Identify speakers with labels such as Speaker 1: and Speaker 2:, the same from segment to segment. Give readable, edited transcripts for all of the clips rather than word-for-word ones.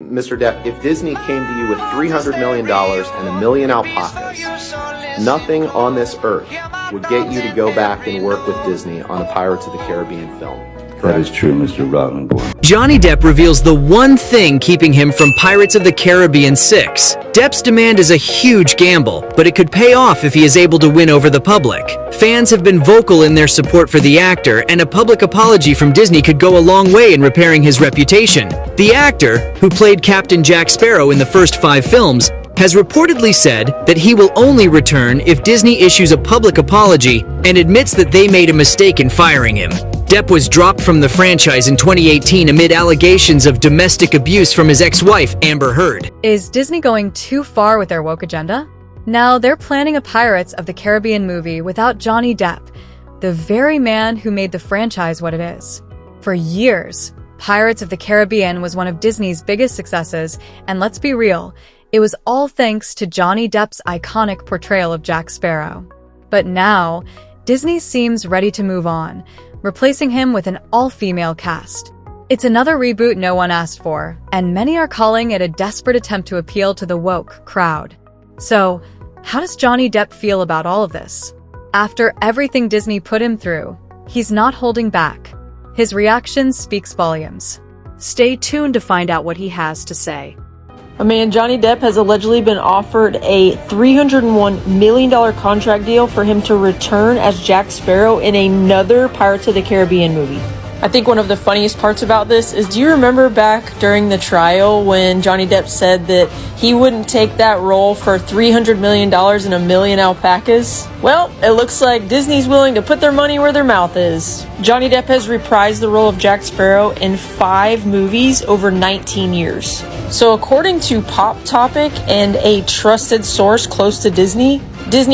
Speaker 1: Mr. Depp, if Disney came to you with $300 million and a million alpacas, nothing on this earth would get you to go back and work with Disney on a Pirates of the Caribbean film.
Speaker 2: That is true, Mr. Roddenborn.
Speaker 3: Johnny Depp reveals the one thing keeping him from Pirates of the Caribbean 6. Depp's demand is a huge gamble, but it could pay off if he is able to win over the public. Fans have been vocal in their support for the actor, and a public apology from Disney could go a long way in repairing his reputation. The actor, who played Captain Jack Sparrow in the first 5 films, has reportedly said that he will only return if Disney issues a public apology and admits that they made a mistake in firing him. Depp was dropped from the franchise in 2018 amid allegations of domestic abuse from his ex-wife, Amber Heard.
Speaker 4: Is Disney going too far with their woke agenda? Now they're planning a Pirates of the Caribbean movie without Johnny Depp, the very man who made the franchise what it is. For years, Pirates of the Caribbean was one of Disney's biggest successes, and let's be real, it was all thanks to Johnny Depp's iconic portrayal of Jack Sparrow. But now, Disney seems ready to move on, replacing him with an all-female cast. It's another reboot no one asked for, and many are calling it a desperate attempt to appeal to the woke crowd. So, how does Johnny Depp feel about all of this? After everything Disney put him through, he's not holding back. His reaction speaks volumes. Stay tuned to find out what he has to say.
Speaker 5: My man Johnny Depp has allegedly been offered a $301 million contract deal for him to return as Jack Sparrow in another Pirates of the Caribbean movie. I think one of the funniest parts about this is, do you remember back during the trial when Johnny Depp said that he wouldn't take that role for $300 million and a million alpacas? Well, it looks like Disney's willing to put their money where their mouth is. Johnny Depp has reprised the role of Jack Sparrow in 5 movies over 19 years. So according to Pop Topic and a trusted source close to Disney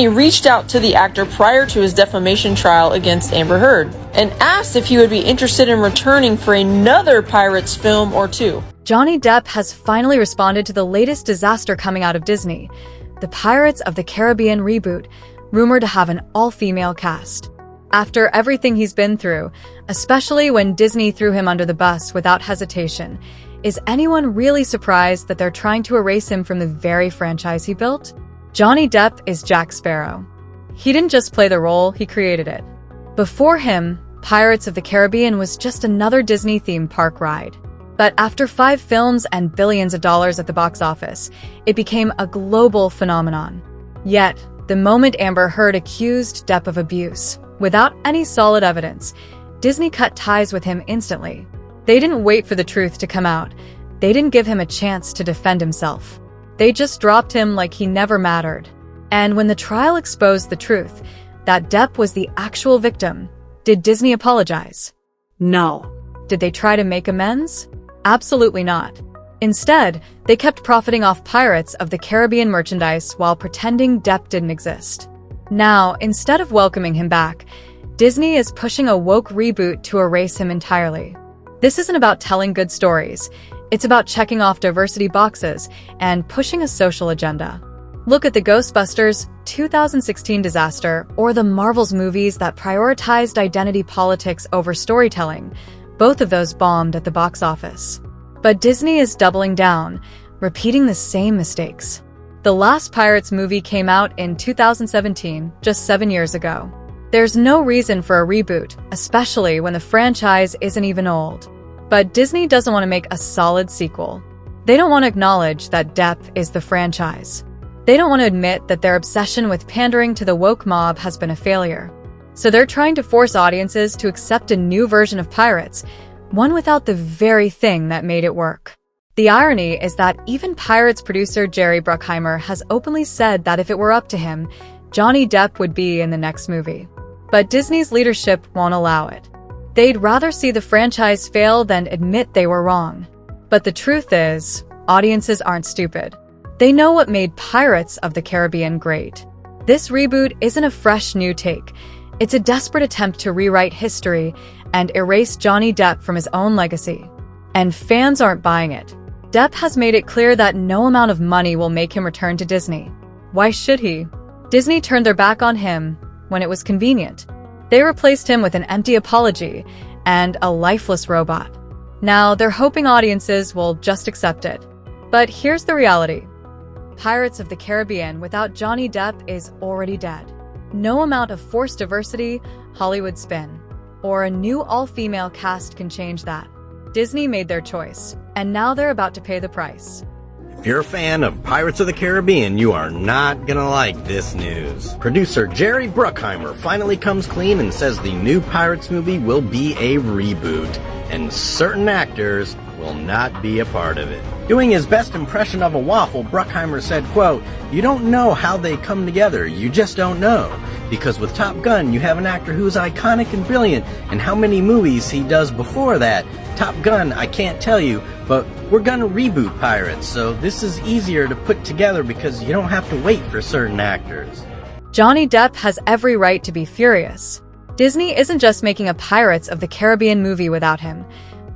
Speaker 5: reached out to the actor prior to his defamation trial against Amber Heard and asked if he would be interested in returning for another Pirates film or 2.
Speaker 4: Johnny Depp has finally responded to the latest disaster coming out of Disney, the Pirates of the Caribbean reboot, rumored to have an all-female cast. After everything he's been through, especially when Disney threw him under the bus without hesitation, is anyone really surprised that they're trying to erase him from the very franchise he built? Johnny Depp is Jack Sparrow. He didn't just play the role, he created it. Before him, Pirates of the Caribbean was just another Disney-themed park ride. But after 5 films and billions of dollars at the box office, it became a global phenomenon. Yet, the moment Amber Heard accused Depp of abuse, without any solid evidence, Disney cut ties with him instantly. They didn't wait for the truth to come out. They didn't give him a chance to defend himself. They just dropped him like he never mattered. And when the trial exposed the truth, that Depp was the actual victim, did Disney apologize? No. Did they try to make amends? Absolutely not. Instead, they kept profiting off Pirates of the Caribbean merchandise while pretending Depp didn't exist. Now, instead of welcoming him back, Disney is pushing a woke reboot to erase him entirely. This isn't about telling good stories. It's about checking off diversity boxes and pushing a social agenda. Look at the Ghostbusters 2016 disaster or the Marvel's movies that prioritized identity politics over storytelling. Both of those bombed at the box office. But Disney is doubling down, repeating the same mistakes. The last Pirates movie came out in 2017, just 7 years ago. There's no reason for a reboot, especially when the franchise isn't even old. But Disney doesn't want to make a solid sequel. They don't want to acknowledge that Depp is the franchise. They don't want to admit that their obsession with pandering to the woke mob has been a failure. So they're trying to force audiences to accept a new version of Pirates, one without the very thing that made it work. The irony is that even Pirates producer Jerry Bruckheimer has openly said that if it were up to him, Johnny Depp would be in the next movie. But Disney's leadership won't allow it. They'd rather see the franchise fail than admit they were wrong. But the truth is, audiences aren't stupid. They know what made Pirates of the Caribbean great. This reboot isn't a fresh new take. It's a desperate attempt to rewrite history and erase Johnny Depp from his own legacy. And fans aren't buying it. Depp has made it clear that no amount of money will make him return to Disney. Why should he? Disney turned their back on him when it was convenient. They replaced him with an empty apology and a lifeless robot. Now they're hoping audiences will just accept it. But here's the reality. Pirates of the Caribbean without Johnny Depp is already dead. No amount of forced diversity, Hollywood spin, or a new all-female cast can change that. Disney made their choice, and now they're about to pay the price.
Speaker 6: If you're a fan of Pirates of the Caribbean, you are not gonna like this news. Producer Jerry Bruckheimer finally comes clean and says the new Pirates movie will be a reboot, and certain actors will not be a part of it. Doing his best impression of a waffle, Bruckheimer said, quote, "You don't know how they come together, you just don't know. Because with Top Gun, you have an actor who's iconic and brilliant, and how many movies he does before that. Top Gun, I can't tell you, but we're gonna reboot Pirates, so this is easier to put together because you don't have to wait for certain actors."
Speaker 4: Johnny Depp has every right to be furious. Disney isn't just making a Pirates of the Caribbean movie without him.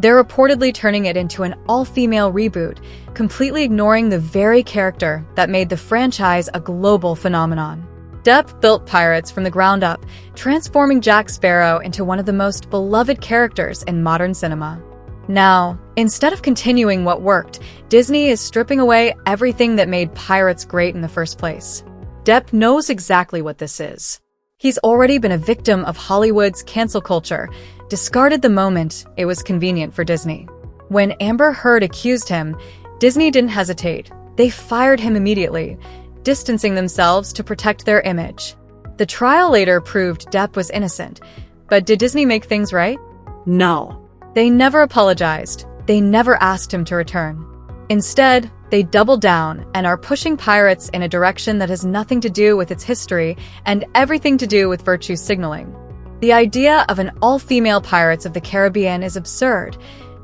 Speaker 4: They're reportedly turning it into an all-female reboot, completely ignoring the very character that made the franchise a global phenomenon. Depp built Pirates from the ground up, transforming Jack Sparrow into one of the most beloved characters in modern cinema. Now, instead of continuing what worked, Disney is stripping away everything that made Pirates great in the first place. Depp knows exactly what this is. He's already been a victim of Hollywood's cancel culture, discarded the moment it was convenient for Disney. When Amber Heard accused him, Disney didn't hesitate. They fired him immediately, distancing themselves to protect their image. The trial later proved Depp was innocent, but did Disney make things right? No. They never apologized. They never asked him to return. Instead, they doubled down and are pushing Pirates in a direction that has nothing to do with its history and everything to do with virtue signaling. The idea of an all-female Pirates of the Caribbean is absurd,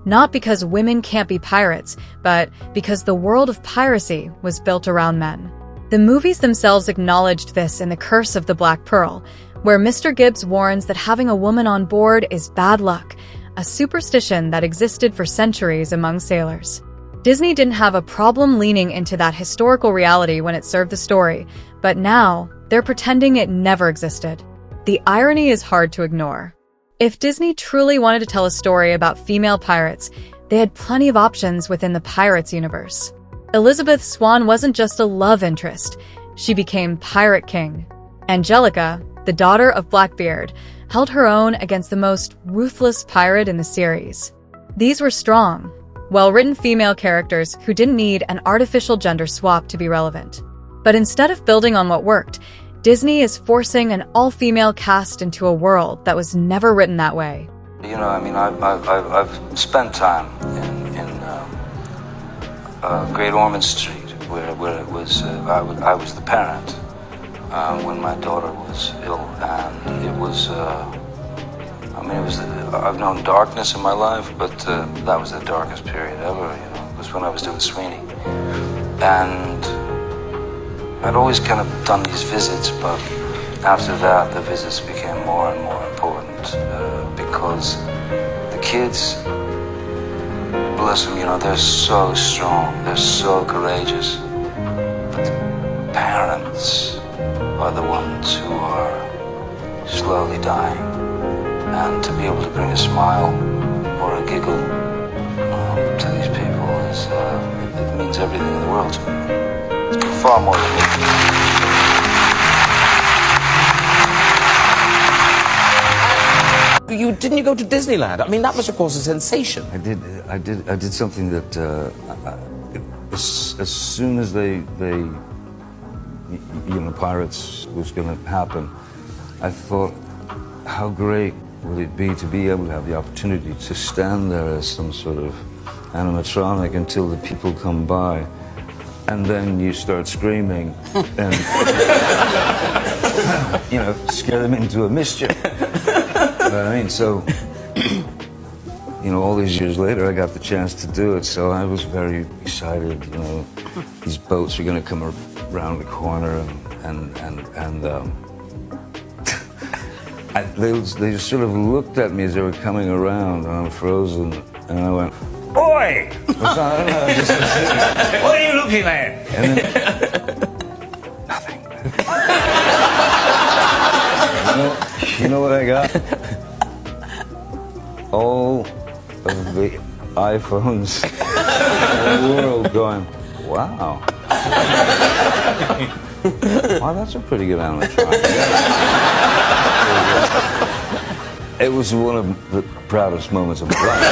Speaker 4: not because women can't be pirates, but because the world of piracy was built around men. The movies themselves acknowledged this in The Curse of the Black Pearl, where Mr. Gibbs warns that having a woman on board is bad luck, a superstition that existed for centuries among sailors. Disney didn't have a problem leaning into that historical reality when it served the story, but now they're pretending it never existed. The irony is hard to ignore. If Disney truly wanted to tell a story about female pirates, they had plenty of options within the Pirates universe. Elizabeth Swann wasn't just a love interest, she became Pirate King. Angelica, the daughter of Blackbeard, held her own against the most ruthless pirate in the series. These were strong, well-written female characters who didn't need an artificial gender swap to be relevant. But instead of building on what worked, Disney is forcing an all-female cast into a world that was never written that way.
Speaker 7: You know, I mean, I've spent time in Great Ormond Street, where it was I was the parent when my daughter was ill, and it was. I mean, it was. I've known darkness in my life, but that was the darkest period ever. You know, it was when I was doing Sweeney, and I'd always kind of done these visits, but after that, the visits became more and more important because the kids, bless them, you know, they're so strong, they're so courageous, but the parents are the ones who are slowly dying, and to be able to bring a smile or a giggle to these people is, it means everything in the world to me. Far more than me.
Speaker 8: Didn't you go to Disneyland? I mean, that must have caused a sensation.
Speaker 2: I did something that as soon as they Pirates was going to happen, I thought, how great would it be to be able to have the opportunity to stand there as some sort of animatronic until the people come by. And then you start screaming and, scare them into a mischief. I mean, so, all these years later, I got the chance to do it, so I was very excited, These boats were going to come around the corner, and they just sort of looked at me as they were coming around, and I'm frozen, and I went, "Oi!" What are you looking at? And then, nothing. You know what I got? All of the iPhones in the world going, Wow. Wow, that's a pretty good animatronic. It was one of the proudest moments of my life.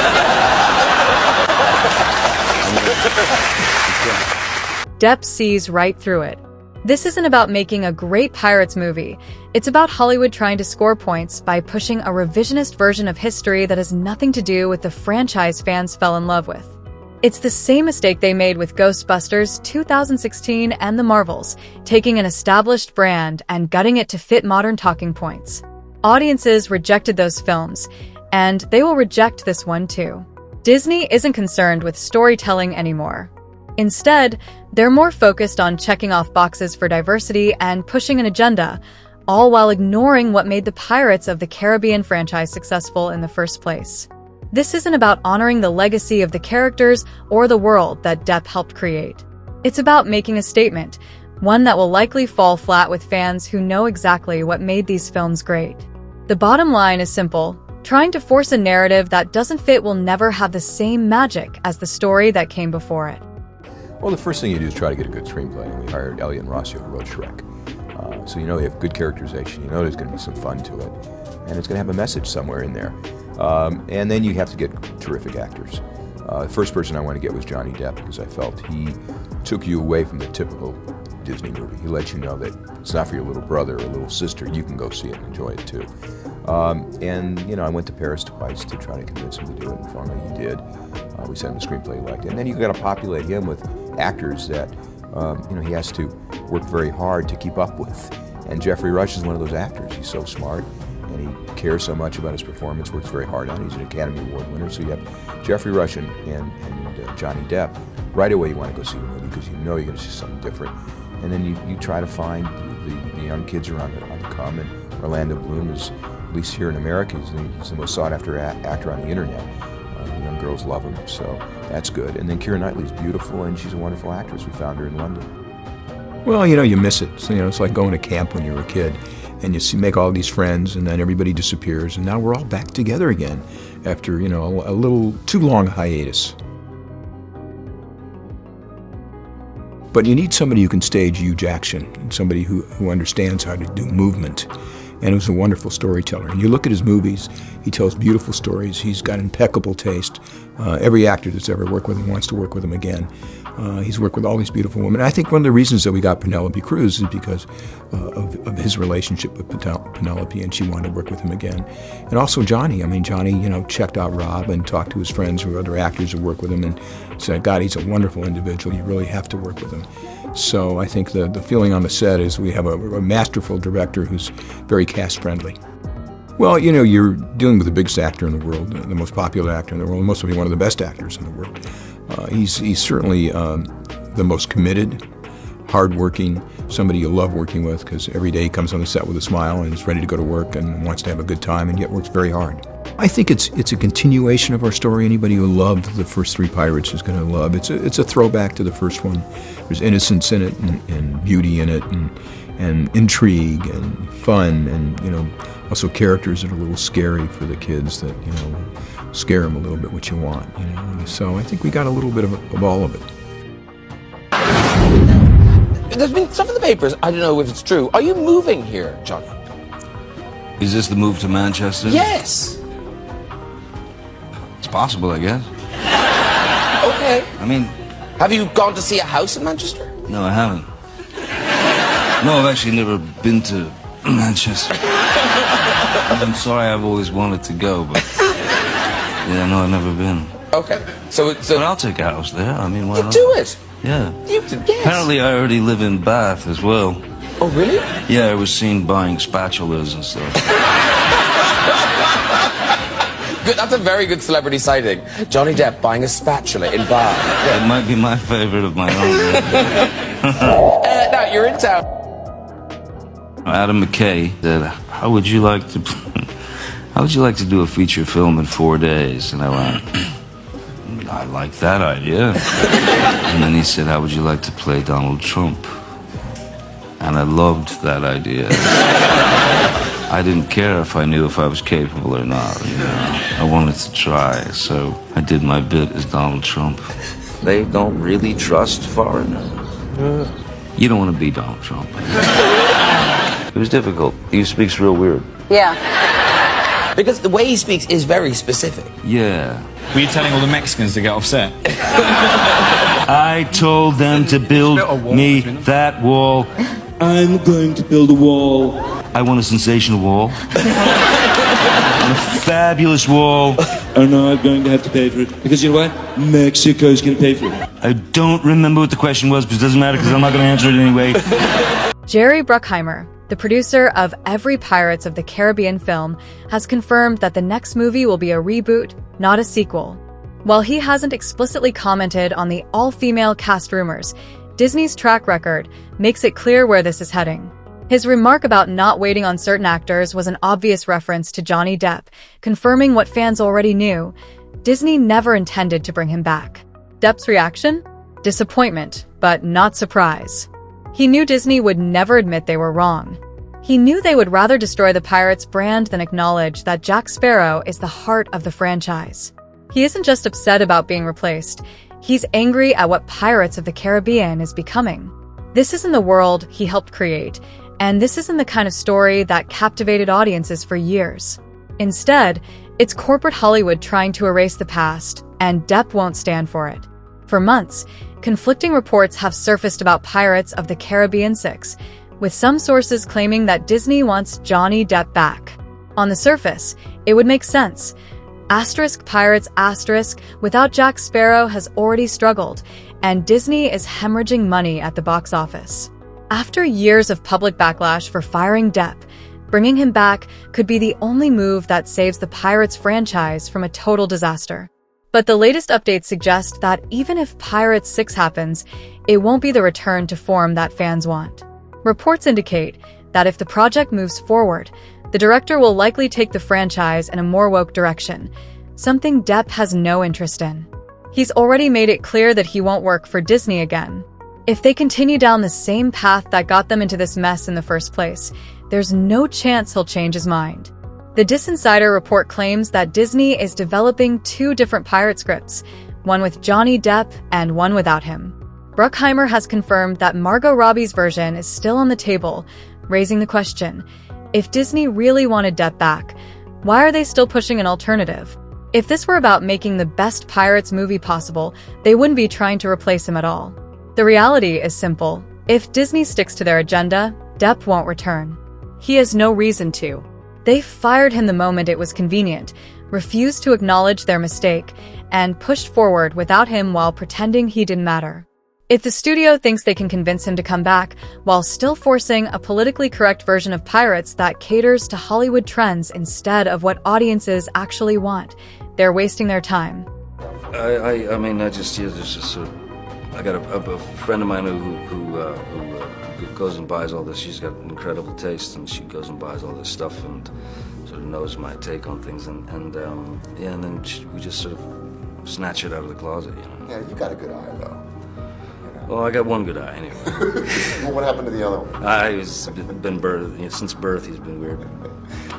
Speaker 4: Depp sees right through it. This isn't about making a great Pirates movie. It's about Hollywood trying to score points by pushing a revisionist version of history that has nothing to do with the franchise fans fell in love with. It's the same mistake they made with Ghostbusters 2016 and The Marvels, taking an established brand and gutting it to fit modern talking points. Audiences rejected those films, and they will reject this one too. Disney isn't concerned with storytelling anymore. Instead, they're more focused on checking off boxes for diversity and pushing an agenda, all while ignoring what made the Pirates of the Caribbean franchise successful in the first place. This isn't about honoring the legacy of the characters or the world that Depp helped create. It's about making a statement, one that will likely fall flat with fans who know exactly what made these films great. The bottom line is simple. Trying to force a narrative that doesn't fit will never have the same magic as the story that came before it.
Speaker 9: Well, the first thing you do is try to get a good screenplay, and we hired Elliot and Rossio, who wrote Shrek. So you know you have good characterization, you know there's going to be some fun to it, and it's going to have a message somewhere in there. And then you have to get terrific actors. The first person I wanted to get was Johnny Depp, because I felt he took you away from the typical Disney movie. He let you know that it's not for your little brother or little sister. You can go see it and enjoy it too. And you know, I went to Paris twice to try to convince him to do it, and finally he did. We sent him a screenplay he liked it. And then you got to populate him with actors that you know, he has to work very hard to keep up with. And Jeffrey Rush is one of those actors. He's so smart, and he cares so much about his performance, works very hard on it. He's an Academy Award winner. So you have Jeffrey Rush and Johnny Depp. Right away you want to go see the movie because you know you're going to see something different. And then you try to find the young kids are on the come, and Orlando Bloom is, at least here in America, he's the most sought-after actor on the internet. The young girls love him, so that's good. And then Keira Knightley's beautiful, and she's a wonderful actress. We found her in London. Well, you know, you miss it. So, you know, it's like going to camp when you were a kid, and you make all these friends, and then everybody disappears, and now we're all back together again after, you know, a little too long hiatus. But you need somebody who can stage huge action, and somebody who understands how to do movement. And he was a wonderful storyteller. And you look at his movies, he tells beautiful stories. He's got impeccable taste. Every actor that's ever worked with him wants to work with him again. He's worked with all these beautiful women. I think one of the reasons that we got Penelope Cruz is because of his relationship with Penelope, and she wanted to work with him again. And also Johnny. I mean, Johnny, you know, checked out Rob and talked to his friends who are other actors who work with him and said, God, he's a wonderful individual. You really have to work with him. So I think the feeling on the set is we have a masterful director who's very cast-friendly. Well, you know, you're dealing with the biggest actor in the world, the most popular actor in the world, and mostly one of the best actors in the world. He's certainly the most committed, hardworking, somebody you love working with, because every day he comes on the set with a smile and is ready to go to work and wants to have a good time, and yet works very hard. I think it's a continuation of our story. Anybody who loved the first three Pirates is going to love. It's a throwback to the first one. There's innocence in it, and beauty in it, and intrigue and fun, and you know, also characters that are a little scary for the kids that, you know, scare them a little bit what you want, you know. So I think we got a little bit of all of it.
Speaker 8: There's been stuff in the papers. I don't know if it's true. Are you moving here, Johnny?
Speaker 2: Is this the move to Manchester?
Speaker 8: Yes.
Speaker 2: It's possible, I guess.
Speaker 8: Okay.
Speaker 2: I mean,
Speaker 8: Have you gone to see a house in Manchester?
Speaker 2: no, I haven't. No, I've actually never been to Manchester. I'm sorry, I've always wanted to go, but yeah, no, I've never been.
Speaker 8: Okay. So
Speaker 2: But I'll take a house there. I mean, why
Speaker 8: you
Speaker 2: not?
Speaker 8: do it.
Speaker 2: Yeah.
Speaker 8: Yes.
Speaker 2: Apparently, I already live in Bath as well.
Speaker 8: Oh, really?
Speaker 2: Yeah, I was seen buying spatulas and stuff.
Speaker 8: Good. That's a very good celebrity sighting. Johnny Depp buying a spatula in Bath.
Speaker 2: It might be my favorite of my own.
Speaker 8: Now you're in town.
Speaker 2: Adam McKay said, how would you like to do a feature film in 4 days? And I went, I like that idea. And then he said, how would you like to play Donald Trump? And I loved that idea. I didn't care if I knew if I was capable or not, you know. I wanted to try, so I did my bit as Donald Trump. they don't really trust foreigners. You don't want to be Donald Trump. It was difficult. He speaks real weird.
Speaker 5: Yeah.
Speaker 8: Because the way he speaks is very specific.
Speaker 2: Yeah.
Speaker 10: Were you telling all the Mexicans to get offset?
Speaker 2: I told them to build me that wall.
Speaker 11: I'm going to build a wall.
Speaker 2: I want a sensational wall. A fabulous wall.
Speaker 11: And now I'm going to have to pay for it. Because you know what? Mexico's going to pay for it.
Speaker 2: I don't remember what the question was, but it doesn't matter because I'm not going to answer it anyway.
Speaker 4: Jerry Bruckheimer, the producer of every Pirates of the Caribbean film, has confirmed that the next movie will be a reboot, not a sequel. While he hasn't explicitly commented on the all-female cast rumors, Disney's track record makes it clear where this is heading. His remark about not waiting on certain actors was an obvious reference to Johnny Depp, confirming what fans already knew. Disney never intended to bring him back. Depp's reaction? Disappointment, but not surprise. He knew Disney would never admit they were wrong. He knew they would rather destroy the Pirates brand than acknowledge that Jack Sparrow is the heart of the franchise. He isn't just upset about being replaced, he's angry at what Pirates of the Caribbean is becoming. This isn't the world he helped create, and this isn't the kind of story that captivated audiences for years. Instead, it's corporate Hollywood trying to erase the past, and Depp won't stand for it. For months, conflicting reports have surfaced about Pirates of the Caribbean 6, with some sources claiming that Disney wants Johnny Depp back. On the surface, it would make sense. Pirates without Jack Sparrow has already struggled, and Disney is hemorrhaging money at the box office. After years of public backlash for firing Depp, bringing him back could be the only move that saves the Pirates franchise from a total disaster. But the latest updates suggest that even if Pirates 6 happens, it won't be the return to form that fans want. Reports indicate that if the project moves forward, the director will likely take the franchise in a more woke direction, something Depp has no interest in. He's already made it clear that he won't work for Disney again. If they continue down the same path that got them into this mess in the first place, there's no chance he'll change his mind. The Disinsider report claims that Disney is developing 2 different pirate scripts, one with Johnny Depp and one without him. Bruckheimer has confirmed that Margot Robbie's version is still on the table, raising the question, if Disney really wanted Depp back, why are they still pushing an alternative? If this were about making the best Pirates movie possible, they wouldn't be trying to replace him at all. The reality is simple. If Disney sticks to their agenda, Depp won't return. He has no reason to. They fired him the moment it was convenient, refused to acknowledge their mistake, and pushed forward without him while pretending he didn't matter. If the studio thinks they can convince him to come back while still forcing a politically correct version of Pirates that caters to Hollywood trends instead of what audiences actually want, they're wasting their time.
Speaker 2: I got a friend of mine who goes and buys all this. She's got incredible taste, and she goes and buys all this stuff and sort of knows my take on things. And then we just sort of snatch it out of the closet, you know.
Speaker 12: Yeah, you got a good eye, though.
Speaker 2: Well, I got one good eye, anyway.
Speaker 12: Well, what happened to the other one?
Speaker 2: Since birth, he's been weird.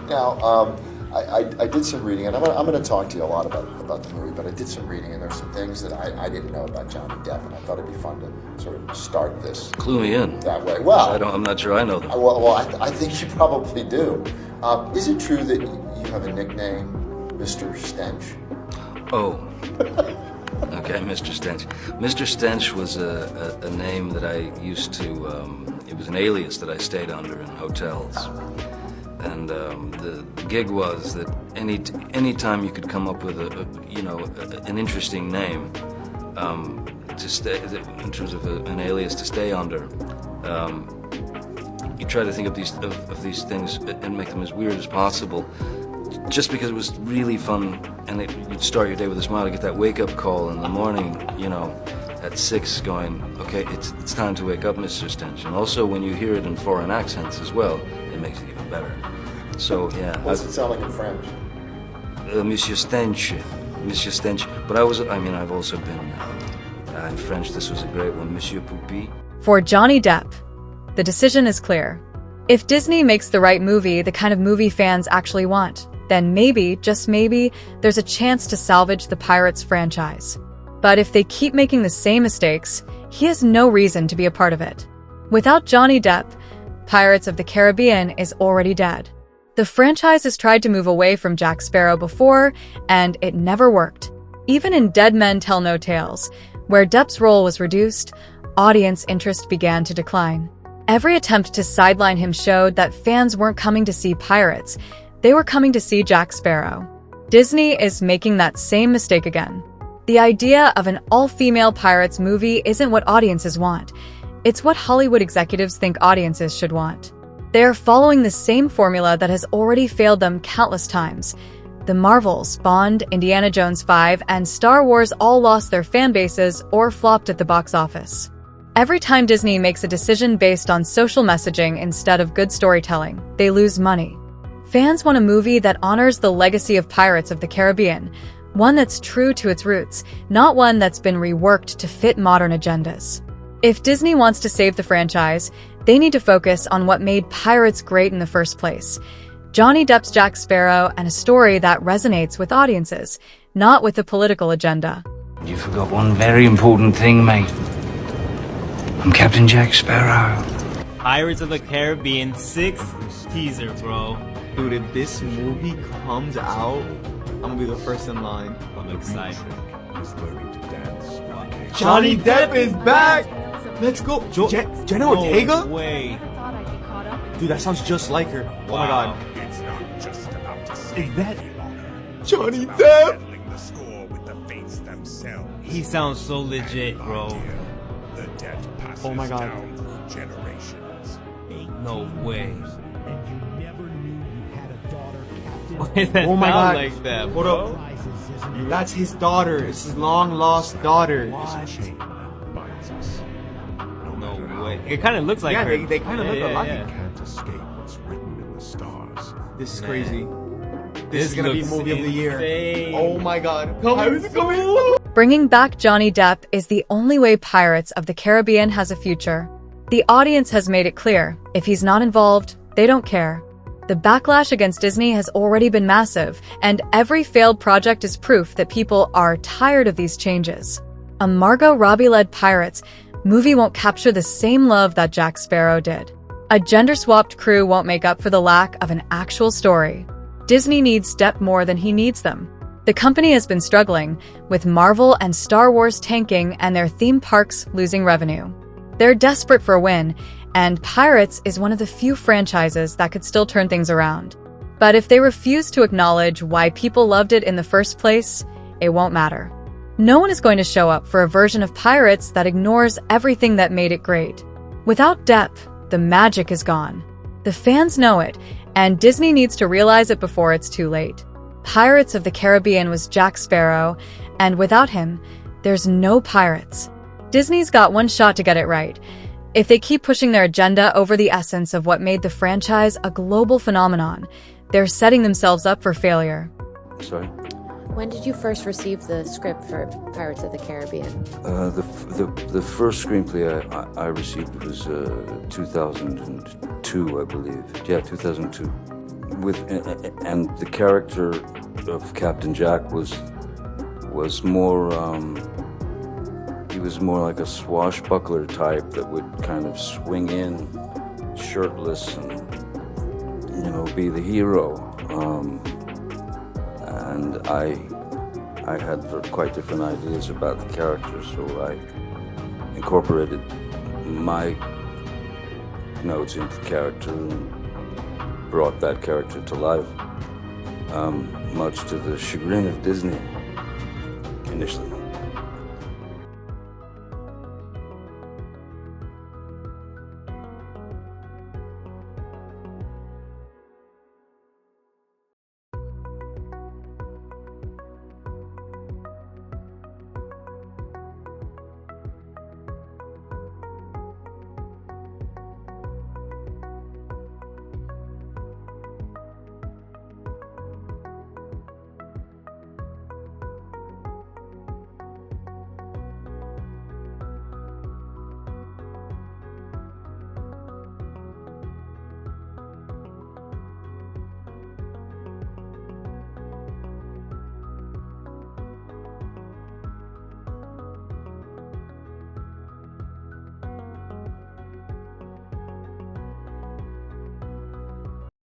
Speaker 12: Now, I did some reading, and I'm going to talk to you a lot about the movie, but I did some reading, and there's some things that I didn't know about Johnny Depp, and I thought it'd be fun to sort of start this.
Speaker 2: Clue me in.
Speaker 12: That way. Well,
Speaker 2: I'm not sure I know them.
Speaker 12: I think you probably do. Is it true that you have a nickname, Mr. Stench?
Speaker 2: Oh. Okay, Mr. Stench. Mr. Stench was a name that I used to, it was an alias that I stayed under in hotels. And the gig was that any time you could come up with an interesting name to stay, in terms of an alias to stay under, you try to think of these things and make them as weird as possible. Just because it was really fun, and you'd start your day with a smile. You get that wake-up call in the morning, at 6, going, okay, it's time to wake up, Mr. Stench. And also, when you hear it in foreign accents as well, it makes it even better. So, yeah.
Speaker 12: What does it sound like in French?
Speaker 2: Monsieur Stench. Monsieur Stench. But I've also been, in French, this was a great one, Monsieur Poupie.
Speaker 4: For Johnny Depp, the decision is clear. If Disney makes the right movie, the kind of movie fans actually want, then maybe, just maybe, there's a chance to salvage the Pirates franchise. But if they keep making the same mistakes, he has no reason to be a part of it. Without Johnny Depp, Pirates of the Caribbean is already dead. The franchise has tried to move away from Jack Sparrow before, and it never worked. Even in Dead Men Tell No Tales, where Depp's role was reduced, audience interest began to decline. Every attempt to sideline him showed that fans weren't coming to see pirates, they were coming to see Jack Sparrow. Disney is making that same mistake again. The idea of an all-female pirates movie isn't what audiences want. It's what Hollywood executives think audiences should want. They are following the same formula that has already failed them countless times. The Marvels, Bond, Indiana Jones 5, and Star Wars all lost their fan bases or flopped at the box office. Every time Disney makes a decision based on social messaging instead of good storytelling, they lose money. Fans want a movie that honors the legacy of Pirates of the Caribbean, one that's true to its roots, not one that's been reworked to fit modern agendas. If Disney wants to save the franchise, they need to focus on what made Pirates great in the first place: Johnny Depp's Jack Sparrow and a story that resonates with audiences, not with a political agenda.
Speaker 7: You forgot one very important thing, mate. I'm Captain Jack Sparrow.
Speaker 13: Pirates of the Caribbean 6 teaser, bro.
Speaker 14: Dude, if this movie comes out, I'm gonna be the first in line.
Speaker 13: I'm excited.
Speaker 14: Johnny Depp is back! Let's go! Jenna Ortega?
Speaker 13: No way.
Speaker 14: Dude, that sounds just like her. Oh my god. Is that Johnny Depp?
Speaker 13: He sounds so legit, bro.
Speaker 14: Oh my god.
Speaker 13: No way.
Speaker 14: Oh my god.
Speaker 13: Like that,
Speaker 14: Hold
Speaker 13: bro.
Speaker 14: up. That's his daughter. It's his long lost daughter.
Speaker 13: No way. It kind of looks like her.
Speaker 14: They kind of look alike.
Speaker 15: Can't escape what's written in the stars.
Speaker 14: This is crazy. This
Speaker 13: This
Speaker 14: is gonna be
Speaker 13: looks
Speaker 14: movie of the year.
Speaker 13: insane.
Speaker 14: Oh my god. Coming.
Speaker 4: Bringing back Johnny Depp is the only way Pirates of the Caribbean has a future. The audience has made it clear, if he's not involved, they don't care. The backlash against Disney has already been massive, and every failed project is proof that people are tired of these changes. A Margot Robbie-led Pirates movie won't capture the same love that Jack Sparrow did. A gender-swapped crew won't make up for the lack of an actual story. Disney needs Depp more than he needs them. The company has been struggling, with Marvel and Star Wars tanking and their theme parks losing revenue. They're desperate for a win, and Pirates is one of the few franchises that could still turn things around. But if they refuse to acknowledge why people loved it in the first place, it won't matter. No one is going to show up for a version of Pirates that ignores everything that made it great. Without Depp, the magic is gone. The fans know it, and Disney needs to realize it before it's too late. Pirates of the Caribbean was Jack Sparrow, and without him, there's no Pirates. Disney's got one shot to get it right. If they keep pushing their agenda over the essence of what made the franchise a global phenomenon, they're setting themselves up for failure.
Speaker 2: Sorry?
Speaker 16: When did you first receive the script for Pirates of the Caribbean?
Speaker 2: The first screenplay I received was 2002, I believe. Yeah, 2002. And the character of Captain Jack was more. He was more like a swashbuckler type that would kind of swing in shirtless and, be the hero. And I had quite different ideas about the character, so I incorporated my notes into the character and brought that character to life, much to the chagrin of Disney initially.